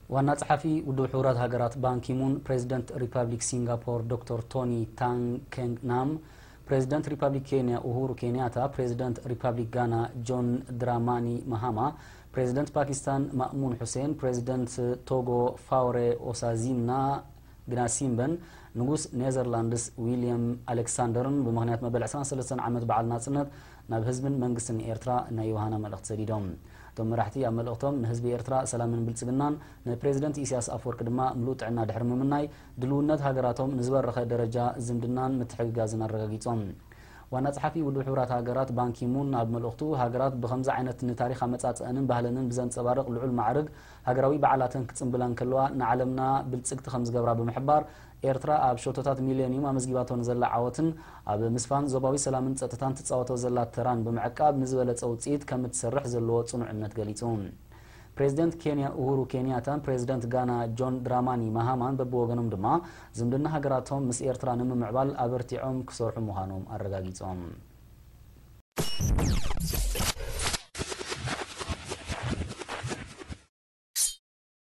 ዋና ጸሐፊ ውድብ ሕቡራት ሀገራት ባንኪሙን ፕሬዝዳንት ሪፐብሊክ ሲንጋፖር ዶክተር ቶኒ ታንግ ኬንግ ናም ፕሬዝዳንት ሪፐብሊክ ኬንያ ኡሁሩ ኬንያታ ፕሬዝዳንት ሪፐብሊክ ጋና ጆን ድራማኒ ማሃማ ፕሬዝዳንት ፓኪስታን ማእሙን ሁሴን ፕሬዝዳንት ቶጎ ፋውሬ ኦሳዚምና ግናሲምበን ንጉስ ኔዘርላንድስ ዊሊያም አሌክሳንደርን በመግናት መበል 23 ዓመት በዓል ናጽነት ናብ ህዝብን መንግስትን ኤርትራ እና ዮሐና መልእክት ሰዲዶም ተመራሕቲ አመልእክቶም ንህዝቢ ኤርትራ ሰላምን ብልጽግናን ንፕሬዝዳንት ኢሳያስ አፈወርቂ ድማ ምሉጥዕና ድሕር ምምናይ ድልውነት ሀገራቶም ንዝበረኸ ደረጃ ዝምድናን ምትሕግጋዝን አረጋጊጾም ዋና ጸሐፊ ውድብ ሕቡራት ሀገራት ባንኪሙን ኣብ መልእክቱ ሀገራት በኸምዛ ዓይነት ንታሪኽ አመጻጽአንን ባህለንን ብዘንጸባርቕ ልዑል ማዕርግ ሀገራዊ በዓላትን ክጽምብላን ከለዋ ንዓለምና ብልጽግቲ ከም ዝገብራ ብምሕባር ኤርትራ ኣብ ሾቶታት ሚሊዮኒየም ኣመዝጊባቶን ዘላ ዓወትን ኣብ ምስፋን ዞባዊ ሰላምን ጸጥታን ትጻወቶ ዘላ ተራን ብምዕቃብ ንዝበለጸ ውጽኢት ከም እትሰርሕ ዘለዎ ጽኑዕነት ገሊጹ ፕሬዝዳንት ኬንያ ኡሁሩ ኬንያታን ፕሬዝዳንት ጋና ጆን ድራማኒ ማሃማን በብወገኖም ድማ ዝምድና ሀገራቶም ምስ ኤርትራ ንምምዕባል ኣበርቲዖም ክሰርሑ ምዃኖም ኣረጋጊጾም